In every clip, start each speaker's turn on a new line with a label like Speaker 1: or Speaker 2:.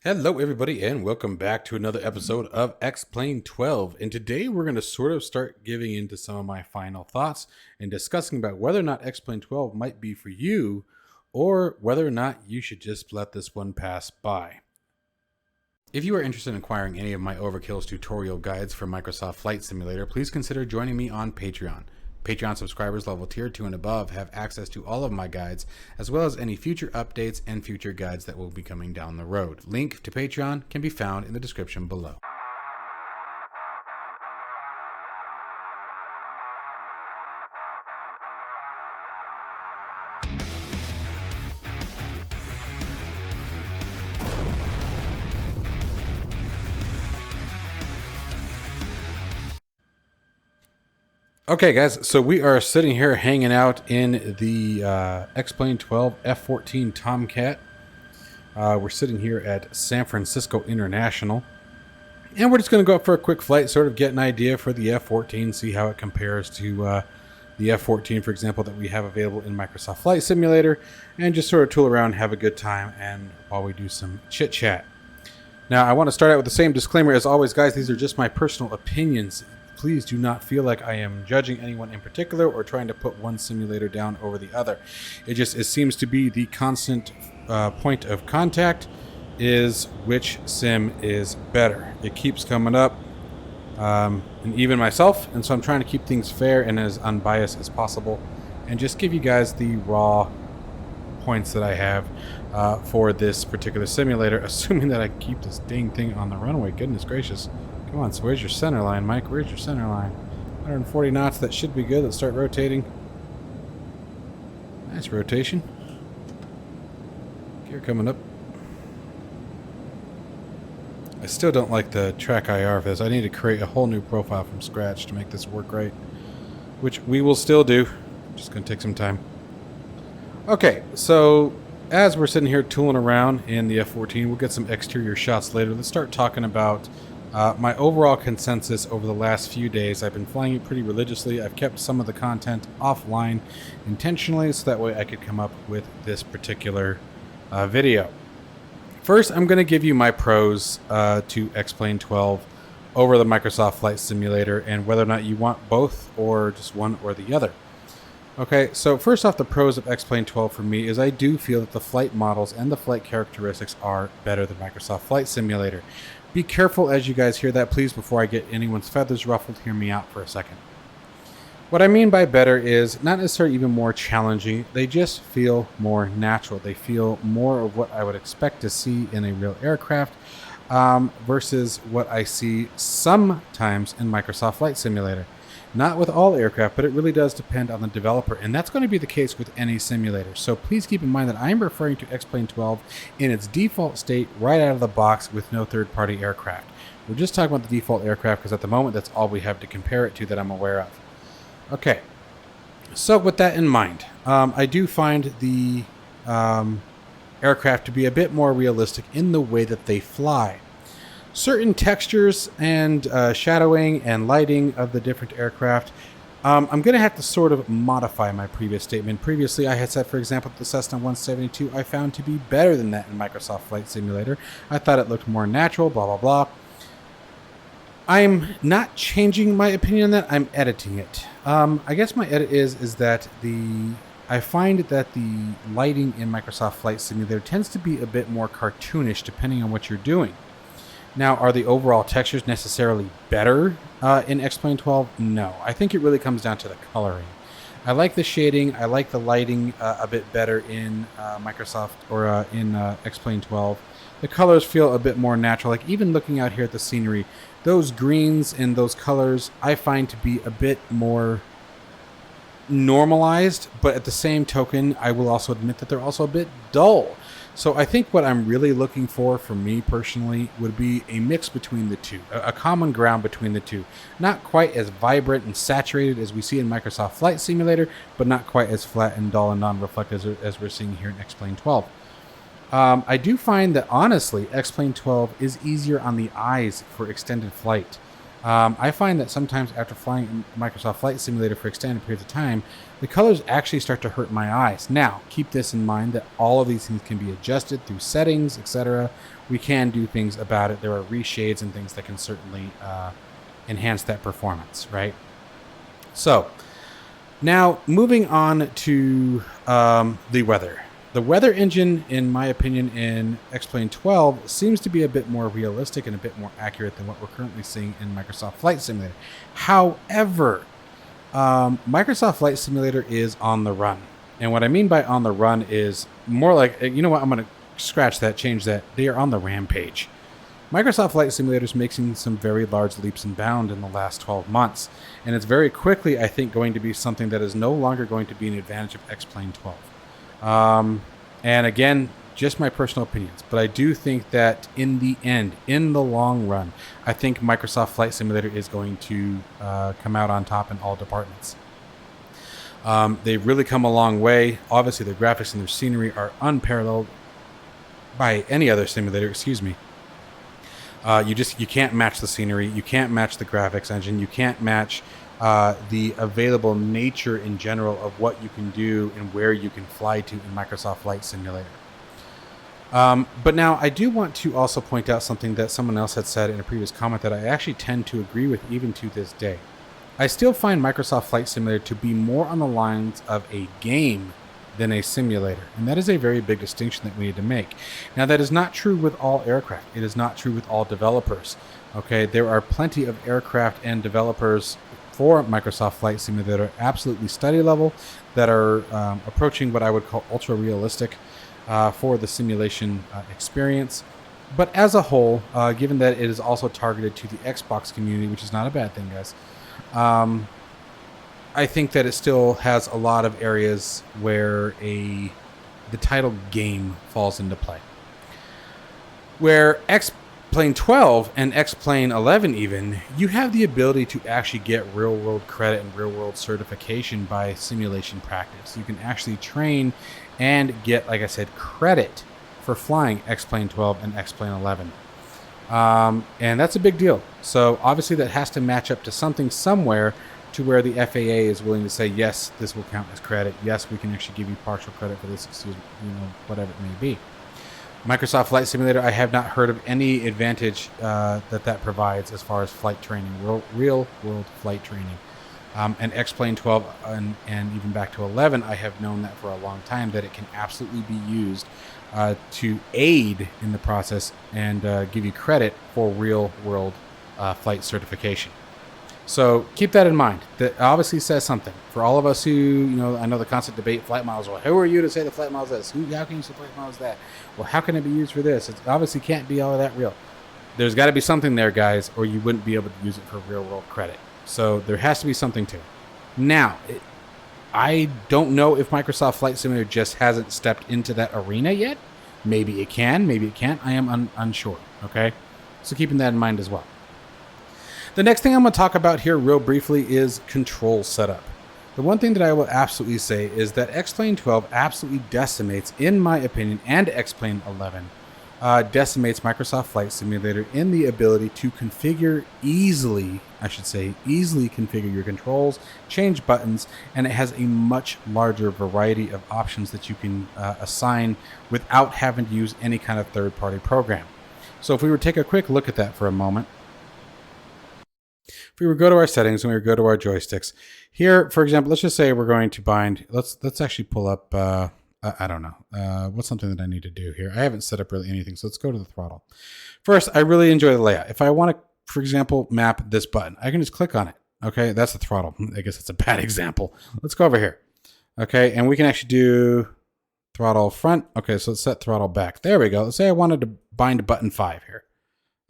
Speaker 1: Hello everybody and welcome back to another episode of X-Plane 12, and today we're going to sort of start giving into some of my final thoughts and discussing about whether or not X-Plane 12 might be for you or whether or not you should just let this one pass by. If you are interested in acquiring any of my Overkills tutorial guides for Microsoft Flight Simulator, please consider joining me on Patreon. Patreon subscribers level tier 2 and above have access to all of my guides, as well as any future updates and future guides that will be coming down the road. Link to Patreon can be found in the description below. Okay guys, so we are sitting here hanging out in the X-Plane 12 F-14 Tomcat. We're sitting here at San Francisco International. And we're just going to go up for a quick flight, sort of get an idea for the F-14, see how it compares to the F-14, for example, that we have available in Microsoft Flight Simulator. And just sort of tool around, have a good time, and while we do some chit-chat. Now, I want to start out with the same disclaimer as always, guys. These are just my personal opinions. Please do not feel like I am judging anyone in particular or trying to put one simulator down over the other. It seems to be the constant point of contact is which sim is better. It keeps coming up, and even myself, and so I'm trying to keep things fair and as unbiased as possible and just give you guys the raw points that I have for this particular simulator, assuming that I keep this dang thing on the runway. Goodness gracious. Come on, so where's your center line, Mike? Where's your center line? 140 knots, that should be good. Let's start rotating. Nice rotation. Gear coming up. I still don't like the track IR for this. I need to create a whole new profile from scratch to make this work right, which we will still do. Just going to take some time. Okay, so as we're sitting here tooling around in the F-14, we'll get some exterior shots later. Let's start talking about my overall consensus over the last few days. I've been flying it pretty religiously. I've kept some of the content offline intentionally so that way I could come up with this particular video. First, I'm going to give you my pros to X-Plane 12 over the Microsoft Flight Simulator and whether or not you want both or just one or the other. Okay, so first off, the pros of X-Plane 12 for me is I do feel that the flight models and the flight characteristics are better than Microsoft Flight Simulator. Be careful as you guys hear that, please, before I get anyone's feathers ruffled. Hear me out for a second. What I mean by better is not necessarily even more challenging. They just feel more natural. They feel more of what I would expect to see in a real aircraft versus what I see sometimes in Microsoft Flight Simulator. Not with all aircraft, but it really does depend on the developer, and that's going to be the case with any simulator. So please keep in mind that I'm referring to X-Plane 12 in its default state right out of the box with no third-party aircraft. We're just talking about the default aircraft because at the moment that's all we have to compare it to that I'm aware of. Okay, so with that in mind, I do find the aircraft to be a bit more realistic in the way that they fly. Certain textures and shadowing and lighting of the different aircraft, I'm going to have to sort of modify my previous statement. Previously, I had said, for example, the Cessna 172 I found to be better than that in Microsoft Flight Simulator. I thought it looked more natural, blah, blah, blah. I'm not changing my opinion on that. I'm editing it. I guess my edit is that I find that the lighting in Microsoft Flight Simulator tends to be a bit more cartoonish depending on what you're doing. Now, are the overall textures necessarily better in X-Plane 12? No. I think it really comes down to the coloring. I like the shading. I like the lighting a bit better in Microsoft or in X-Plane 12. The colors feel a bit more natural. Like even looking out here at the scenery, those greens and those colors I find to be a bit more normalized, but at the same token, I will also admit that they're also a bit dull. So I think what I'm really looking for me personally, would be a mix between the two, a common ground between the two. Not quite as vibrant and saturated as we see in Microsoft Flight Simulator, but not quite as flat and dull and non-reflective as we're seeing here in X-Plane 12. I do find that, honestly, X-Plane 12 is easier on the eyes for extended flight. I find that sometimes after flying Microsoft Flight Simulator for extended periods of time, the colors actually start to hurt my eyes. Now, keep this in mind that all of these things can be adjusted through settings, etc. We can do things about it. There are reshades and things that can certainly enhance that performance, right? So, now moving on to the weather. The weather engine, in my opinion, in X-Plane 12 seems to be a bit more realistic and a bit more accurate than what we're currently seeing in Microsoft Flight Simulator. However, Microsoft Flight Simulator is on the run. And what I mean by on the run is more like, you know what, I'm going to scratch that, change that. They are on the rampage. Microsoft Flight Simulator is making some very large leaps and bounds in the last 12 months. And it's very quickly, I think, going to be something that is no longer going to be an advantage of X-Plane 12. And again, just my personal opinions, but I do think that in the end, in the long run, I think Microsoft Flight Simulator is going to come out on top in all departments. They've really come a long way. Obviously, their graphics and their scenery are unparalleled by any other simulator. Excuse me. You can't match the scenery. You can't match the graphics engine. You can't match the available nature in general of what you can do and where you can fly to in Microsoft Flight Simulator. But now I do want to also point out something that someone else had said in a previous comment that I actually tend to agree with even to this day. I still find Microsoft Flight Simulator to be more on the lines of a game than a simulator. And that is a very big distinction that we need to make. Now, that is not true with all aircraft. It is not true with all developers. Okay, there are plenty of aircraft and developers for Microsoft Flight Simulator that are absolutely study level, that are approaching what I would call ultra realistic for the simulation experience. But as a whole, given that it is also targeted to the Xbox community, which is not a bad thing, guys, I think that it still has a lot of areas where the title game falls into play. Where X-Plane 12 and X-Plane 11 even, you have the ability to actually get real-world credit and real-world certification by simulation practice. You can actually train and get, like I said, credit for flying X-Plane 12 and X-Plane 11. And that's a big deal. So obviously that has to match up to something somewhere to where the FAA is willing to say, yes, this will count as credit. Yes, we can actually give you partial credit for this, whatever it may be. Microsoft Flight Simulator, I have not heard of any advantage that provides as far as flight training, real world flight training. And X-Plane 12 and even back to 11, I have known that for a long time, that it can absolutely be used to aid in the process and give you credit for real world flight certification. So keep that in mind. That obviously says something. For all of us who, I know the constant debate, flight miles, well, who are you to say the flight miles is this? How can you say flight miles that? Well, how can it be used for this? It obviously can't be all of that real. There's got to be something there, guys, or you wouldn't be able to use it for real world credit. So there has to be something to it. Now, I don't know if Microsoft Flight Simulator just hasn't stepped into that arena yet. Maybe it can, maybe it can't. I am unsure, okay? So keeping that in mind as well. The next thing I'm going to talk about here real briefly is control setup. The one thing that I will absolutely say is that X-Plane 12 absolutely decimates, in my opinion, and X-Plane 11 decimates Microsoft Flight Simulator in the ability to easily configure your controls, change buttons, and it has a much larger variety of options that you can assign without having to use any kind of third-party program. So if we were to take a quick look at that for a moment, if we were to go to our settings and we were to go to our joysticks, here, for example, let's just say we're going to bind, let's actually pull up, I don't know, what's something that I need to do here? I haven't set up really anything, so let's go to the throttle. First, I really enjoy the layout. If I want to, for example, map this button, I can just click on it. Okay, that's the throttle. I guess that's a bad example. Let's go over here. Okay, and we can actually do throttle front. Okay, so let's set throttle back. There we go. Let's say I wanted to bind button 5 here.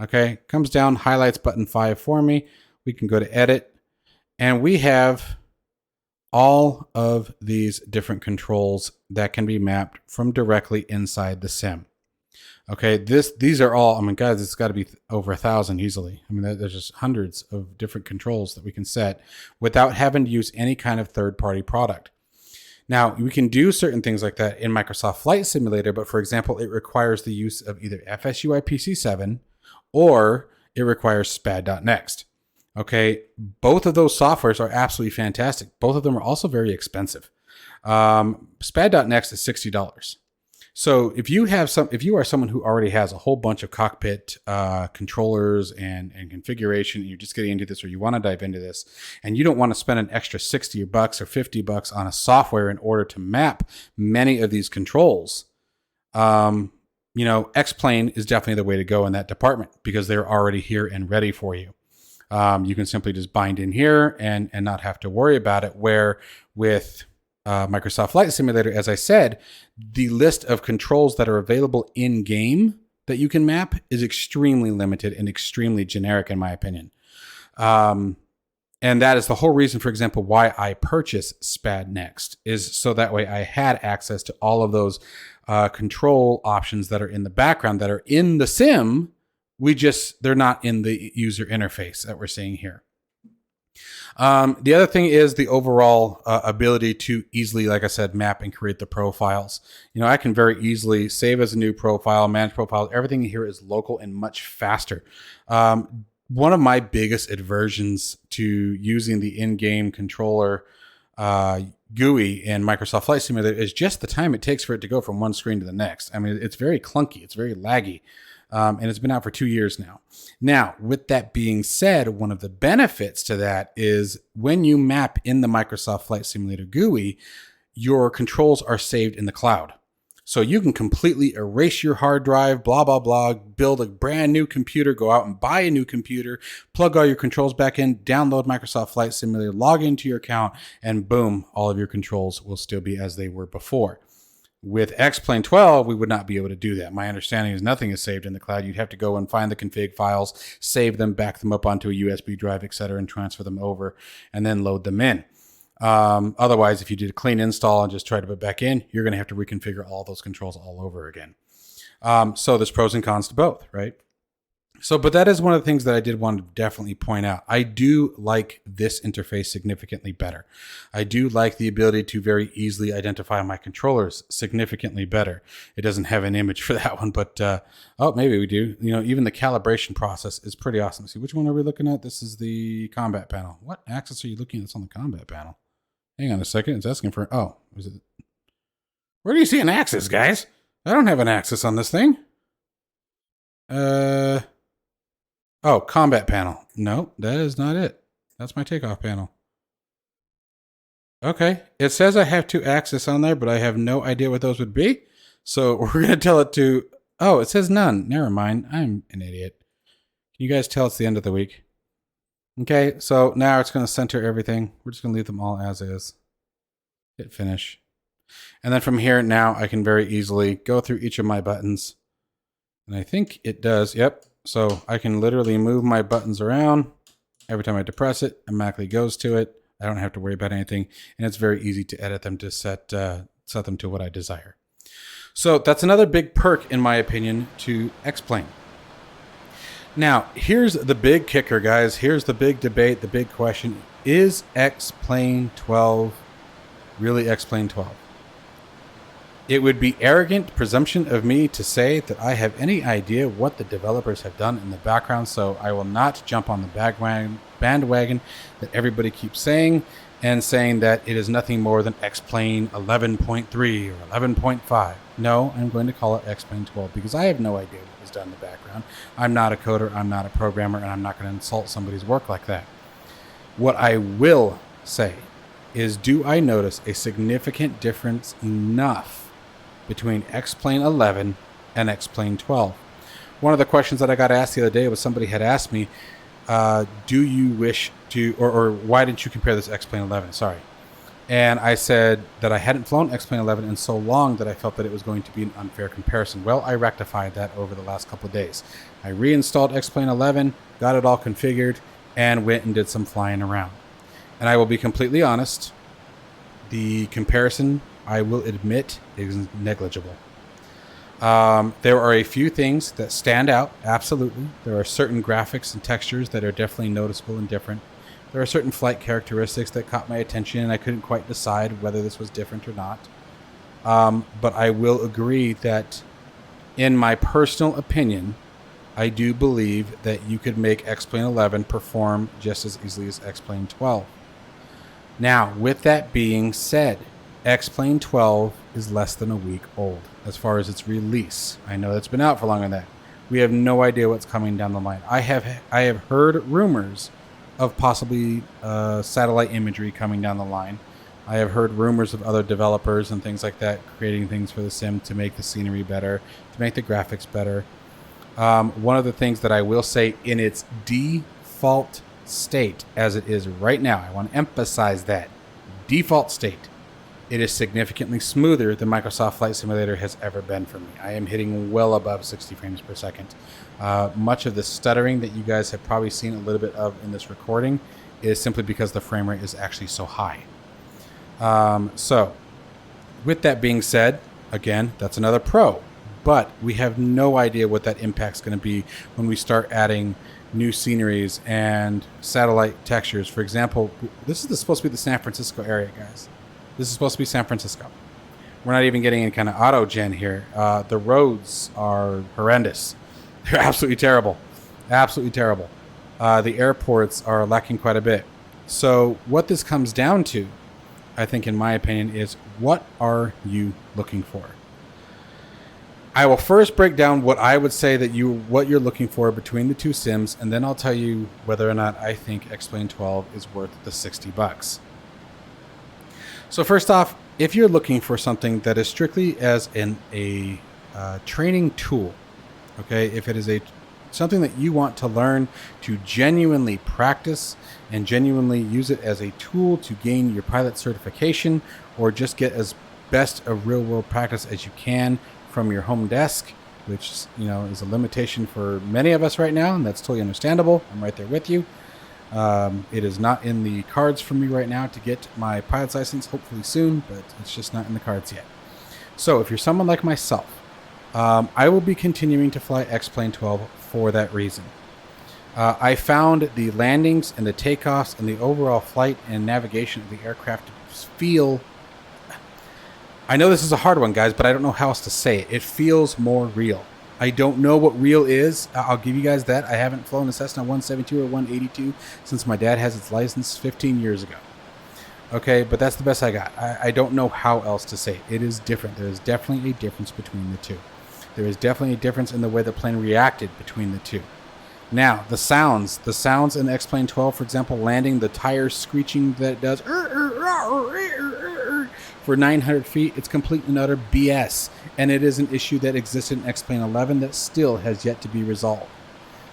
Speaker 1: Okay, comes down, highlights button 5 for me. We can go to edit, and we have all of these different controls that can be mapped from directly inside the sim. Okay, these are all, I mean, guys, it's got to be over 1,000 easily. I mean, there's just hundreds of different controls that we can set without having to use any kind of third-party product. Now, we can do certain things like that in Microsoft Flight Simulator, but for example, it requires the use of either FSUIPC7 or it requires SPAD.next. Okay, both of those softwares are absolutely fantastic. Both of them are also very expensive. SPAD.next is $60. So if you are someone who already has a whole bunch of cockpit controllers and configuration, and you're just getting into this, or you want to dive into this, and you don't want to spend an extra $60 or $50 on a software in order to map many of these controls, X-Plane is definitely the way to go in that department because they're already here and ready for you. You can simply just bind in here and not have to worry about it. Where with Microsoft Flight Simulator, as I said, the list of controls that are available in game that you can map is extremely limited and extremely generic, in my opinion. And that is the whole reason, for example, why I purchased SPAD Next, is so that way I had access to all of those control options that are in the background, that are in the sim. They're not in the user interface that we're seeing here. The other thing is the overall ability to easily, like I said, map and create the profiles. I can very easily save as a new profile, manage profiles. Everything here is local and much faster. One of my biggest aversions to using the in-game controller GUI in Microsoft Flight Simulator is just the time it takes for it to go from one screen to the next. I mean, it's very clunky. It's very laggy. And it's been out for 2 years now. Now, with that being said, one of the benefits to that is when you map in the Microsoft Flight Simulator GUI, your controls are saved in the cloud. So you can completely erase your hard drive, blah, blah, blah, build a brand new computer, go out and buy a new computer, plug all your controls back in, download Microsoft Flight Simulator, log into your account, and boom, all of your controls will still be as they were before. With X-Plane 12, we would not be able to do that. My understanding is nothing is saved in the cloud. You'd have to go and find the config files, save them, back them up onto a USB drive, etc., and transfer them over, and then load them in. Otherwise, if you did a clean install and just try to put back in, you're going to have to reconfigure all those controls all over again. So there's pros and cons to both, right? But that is one of the things that I did want to definitely point out. I do like this interface significantly better. I do like the ability to very easily identify my controllers significantly better. It doesn't have an image for that one, but maybe we do. Even the calibration process is pretty awesome. See, which one are we looking at? This is the combat panel. What axis are you looking at that's on the combat panel? Hang on a second. It's asking for, is it? Where do you see an axis, guys? I don't have an axis on this thing. Combat panel. No, that is not it. That's my takeoff panel. Okay. It says I have 2 axes on there, but I have no idea what those would be. So we're going to tell it to... Oh, it says none. Never mind. I'm an idiot. Can you guys tell it's the end of the week? Okay, so now it's going to center everything. We're just going to leave them all as is. Hit finish. And then from here, now I can very easily go through each of my buttons. And I think it does. Yep. So I can literally move my buttons around. Every time I depress it, it automatically goes to it. I don't have to worry about anything. And it's very easy to edit them to set them to what I desire. So that's another big perk, in my opinion, to X-Plane. Now, here's the big kicker, guys. Here's the big debate, the big question. Is X-Plane 12 really X-Plane 12? It would be arrogant presumption of me to say that I have any idea what the developers have done in the background, so I will not jump on the bandwagon that everybody keeps saying and saying that it is nothing more than X-Plane 11.3 or 11.5. No, I'm going to call it X-Plane 12 because I have no idea what was done in the background. I'm not a coder, I'm not a programmer, and I'm not going to insult somebody's work like that. What I will say is, do I notice a significant difference enough between X-Plane 11 and X-Plane 12? One of the questions that I got asked the other day was somebody had asked me, do you wish to, or why didn't you compare this to X-Plane 11? Sorry. And I said that I hadn't flown X-Plane 11 in so long that I felt that it was going to be an unfair comparison. Well, I rectified that over the last couple of days. I reinstalled X-Plane 11, got it all configured, and went and did some flying around. And I will be completely honest, the comparison, I will admit, is negligible. There are a few things that stand out, absolutely. There are certain graphics and textures that are definitely noticeable and different. There are certain flight characteristics that caught my attention, and I couldn't quite decide whether this was different or not. But I will agree that, in my personal opinion, I do believe that you could make X-Plane 11 perform just as easily as X-Plane 12. Now, with that being said, X-Plane 12 is less than a week old as far as its release. I know it's been out for longer than that. We have no idea what's coming down the line. I have heard rumors of possibly satellite imagery coming down the line. I have heard rumors of other developers and things like that creating things for the sim to make the scenery better, to make the graphics better. One of the things that I will say, in its default state as it is right now, I want to emphasize that default state, it is significantly smoother than Microsoft Flight Simulator has ever been for me. I am hitting well above 60 frames per second. Much of the stuttering that you guys have probably seen a little bit of in this recording is simply because the frame rate is actually so high. So with that being said, again, that's another pro, but we have no idea what that impact's going to be when we start adding new sceneries and satellite textures. For example, this is supposed to be the San Francisco area, guys. This is supposed to be San Francisco. We're not even getting any kind of auto gen here. The roads are horrendous. They're absolutely terrible. Absolutely terrible. The airports are lacking quite a bit. So what this comes down to, I think, in my opinion, is what are you looking for? I will first break down what I would say that what you're looking for between the two sims, and then I'll tell you whether or not I think X-Plane 12 is worth the $60. So first off, if you're looking for something that is strictly as a training tool, okay, if it is something that you want to learn to genuinely practice and genuinely use it as a tool to gain your pilot certification, or just get as best of real-world practice as you can from your home desk, which is a limitation for many of us right now, and that's totally understandable. I'm right there with you. It is not in the cards for me right now to get my pilot's license, hopefully soon, but it's just not in the cards yet. So if you're someone like myself, I will be continuing to fly X-Plane 12 for that reason. I found the landings and the takeoffs and the overall flight and navigation of the aircraft feel... I know this is a hard one, guys, but I don't know how else to say it. It feels more real. I don't know what real is. I'll give you guys that. I haven't flown a Cessna 172 or 182 since my dad has its license 15 years ago. Okay, but that's the best I got. I don't know how else to say it. It is different. There is definitely a difference between the two. There is definitely a difference in the way the plane reacted between the two. Now, the sounds in X-Plane 12, for example, landing, the tires screeching that it does for 900 feet, it's complete and utter BS. And it is an issue that existed in X-Plane 11 that still has yet to be resolved.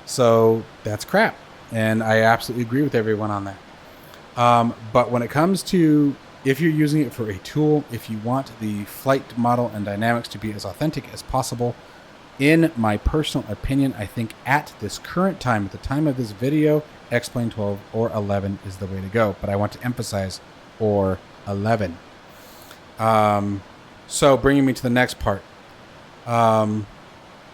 Speaker 1: So that's crap. And I absolutely agree with everyone on that. But when it comes to, if you're using it for a tool, if you want the flight model and dynamics to be as authentic as possible, in my personal opinion, I think at this current time, at the time of this video, X-Plane 12 or 11 is the way to go. But I want to emphasize or 11. So bringing me to the next part.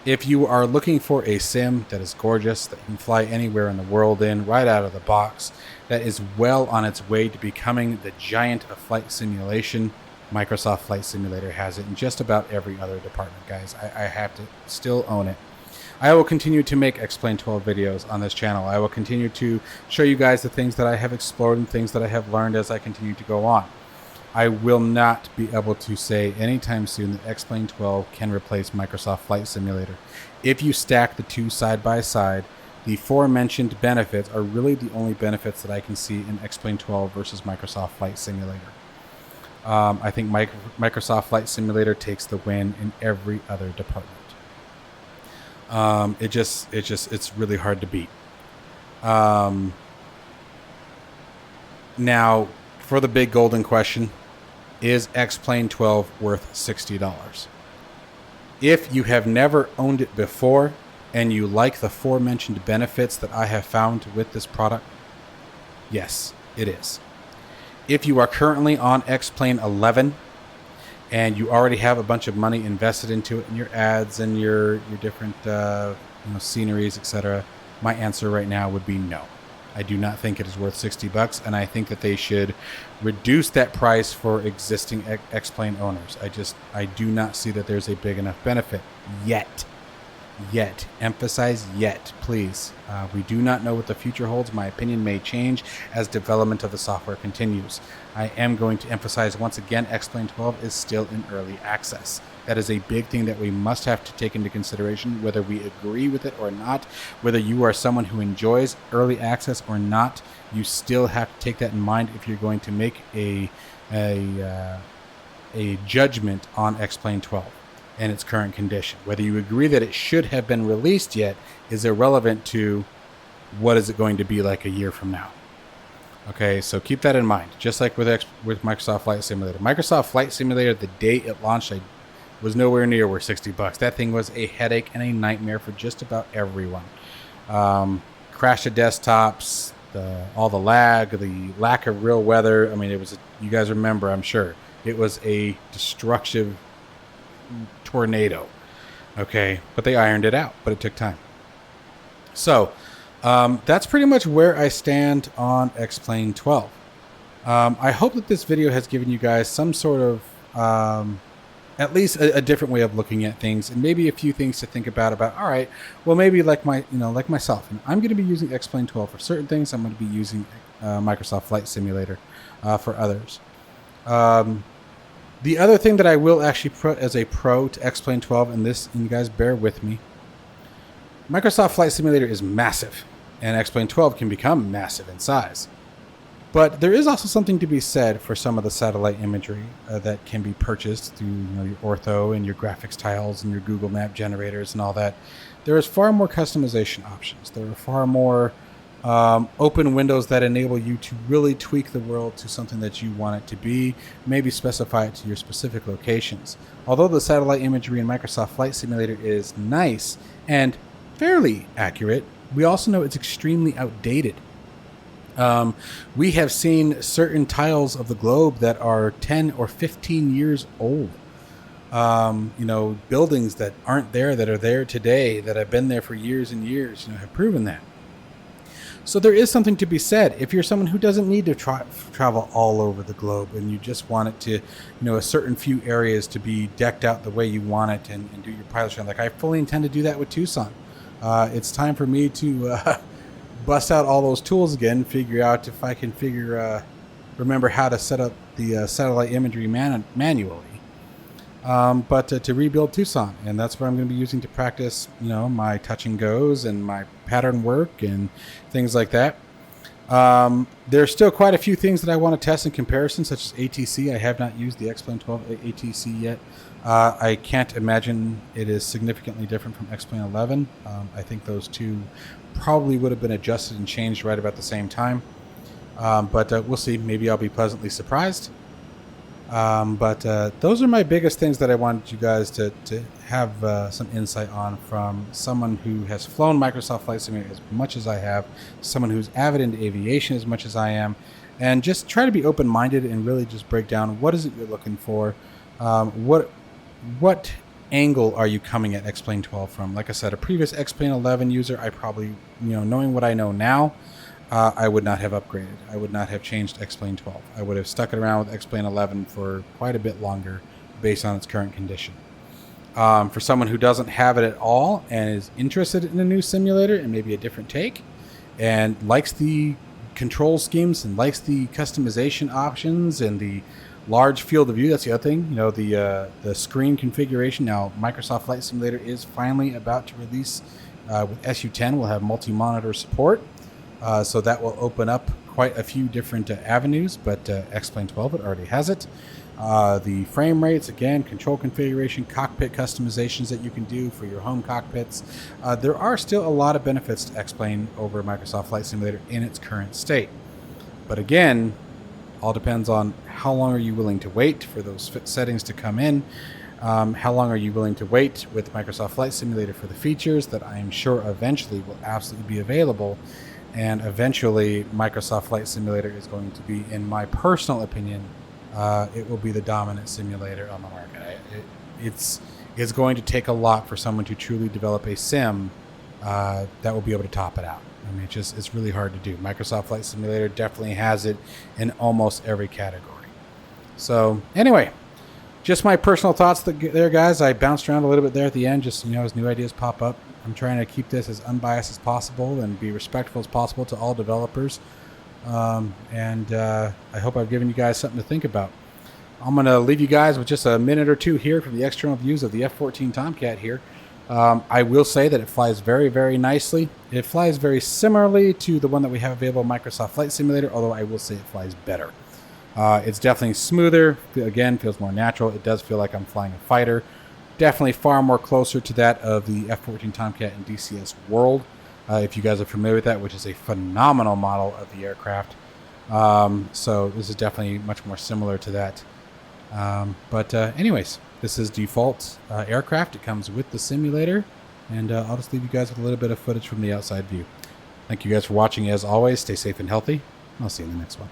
Speaker 1: If you are looking for a sim that is gorgeous, that you can fly anywhere in the world in, right out of the box, that is well on its way to becoming the giant of flight simulation, Microsoft Flight Simulator has it in just about every other department, guys. I have to still own it. I will continue to make X-Plane 12 videos on this channel. I will continue to show you guys the things that I have explored and things that I have learned as I continue to go on. I will not be able to say anytime soon that X-Plane 12 can replace Microsoft Flight Simulator. If you stack the two side by side, the aforementioned benefits are really the only benefits that I can see in X-Plane 12 versus Microsoft Flight Simulator. I think Microsoft Flight Simulator takes the win in every other department. It's really hard to beat. Now, for the big golden question, is X-Plane 12 worth $60? If you have never owned it before and you like the aforementioned benefits that I have found with this product, yes, it is. If you are currently on X-Plane 11 and you already have a bunch of money invested into it and your ads and your different sceneries, etc., my answer right now would be no. I do not think it is worth $60, and I think that they should reduce that price for existing X-Plane owners. I do not see that there's a big enough benefit yet. yet. Emphasize yet, please. We do not know what the future holds. My opinion may change as development of the software continues. I am going to emphasize once again, X-Plane 12 is still in early access. That is a big thing that we must have to take into consideration, whether we agree with it or not, whether you are someone who enjoys early access or not. You still have to take that in mind if you're going to make a judgment on X-Plane 12 and its current condition. Whether you agree that it should have been released yet is irrelevant to what is it going to be like a year from now. Okay, so keep that in mind. Just like with Microsoft Flight Simulator. Microsoft Flight Simulator, the day it launched, was nowhere near worth $60. That thing was a headache and a nightmare for just about everyone. Crash of desktops, all the lag, the lack of real weather. I mean, it was. You guys remember, I'm sure. It was a destructive tornado. Okay, but they ironed it out, but it took time. So that's pretty much where I stand on X-Plane 12. I hope that this video has given you guys some sort of at least a different way of looking at things, and maybe a few things to think about. All right, well, maybe like myself, and I'm going to be using X-Plane 12 for certain things. I'm going to be using Microsoft Flight Simulator for others. The other thing that I will actually put as a pro to X-Plane 12, and you guys bear with me, Microsoft Flight Simulator is massive, and X-Plane 12 can become massive in size. But there is also something to be said for some of the satellite imagery that can be purchased through your ortho and your graphics tiles and your Google Map generators and all that. There is far more customization options. There are far more open windows that enable you to really tweak the world to something that you want it to be, maybe specify it to your specific locations. Although the satellite imagery in Microsoft Flight Simulator is nice and fairly accurate, we also know it's extremely outdated. We have seen certain tiles of the globe that are 10 or 15 years old. Buildings that aren't there, that are there today, that have been there for years and years, have proven that. So there is something to be said. If you're someone who doesn't need to travel all over the globe and you just want it to, a certain few areas to be decked out the way you want it and do your pilot training, like I fully intend to do that with Tucson. It's time for me to bust out all those tools again, figure out if I can remember how to set up the satellite imagery manually. But to rebuild Tucson, and that's what I'm going to be using to practice, my touch and goes and my pattern work and things like that. There's still quite a few things that I want to test in comparison, such as ATC. I have not used the X-Plane 12 ATC yet. I can't imagine it is significantly different from X-Plane 11. I think those two probably would have been adjusted and changed right about the same time. But we'll see. Maybe I'll be pleasantly surprised. But those are my biggest things that I wanted you guys to have some insight on from someone who has flown Microsoft Flight Simulator as much as I have, someone who's avid into aviation as much as I am, and just try to be open-minded and really just break down what is it you're looking for, what angle are you coming at X-Plane 12 from. Like I said, a previous X-Plane 11 user, I probably, knowing what I know now, I would not have upgraded. I would not have changed X-Plane 12. I would have stuck it around with X-Plane 11 for quite a bit longer based on its current condition. For someone who doesn't have it at all and is interested in a new simulator and maybe a different take and likes the control schemes and likes the customization options and the large field of view, that's the other thing, the screen configuration. Now, Microsoft Flight Simulator is finally about to release with SU10. We'll have multi-monitor support. So that will open up quite a few different avenues, but X-Plane 12, it already has it. The frame rates, again, control configuration, cockpit customizations that you can do for your home cockpits. There are still a lot of benefits to X-Plane over Microsoft Flight Simulator in its current state. But again, all depends on how long are you willing to wait for those settings to come in. How long are you willing to wait with Microsoft Flight Simulator for the features that I am sure eventually will absolutely be available. And eventually, Microsoft Flight Simulator is going to be, in my personal opinion, it will be the dominant simulator on the market. It's going to take a lot for someone to truly develop a sim that will be able to top it out. I mean, it's really hard to do. Microsoft Flight Simulator definitely has it in almost every category. So anyway, just my personal thoughts there, guys. I bounced around a little bit there at the end, just, as new ideas pop up. I'm trying to keep this as unbiased as possible and be respectful as possible to all developers. I hope I've given you guys something to think about. I'm going to leave you guys with just a minute or two here from the external views of the F-14 Tomcat here. I will say that it flies very, very nicely. It flies very similarly to the one that we have available in Microsoft Flight Simulator, although I will say it flies better. It's definitely smoother. Again, feels more natural. It does feel like I'm flying a fighter. Definitely far more closer to that of the F-14 Tomcat in DCS World, if you guys are familiar with that, which is a phenomenal model of the aircraft. So this is definitely much more similar to that. Anyways, this is default aircraft. It comes with the simulator, and I'll just leave you guys with a little bit of footage from the outside view. Thank you guys for watching. As always, stay safe and healthy. I'll see you in the next one.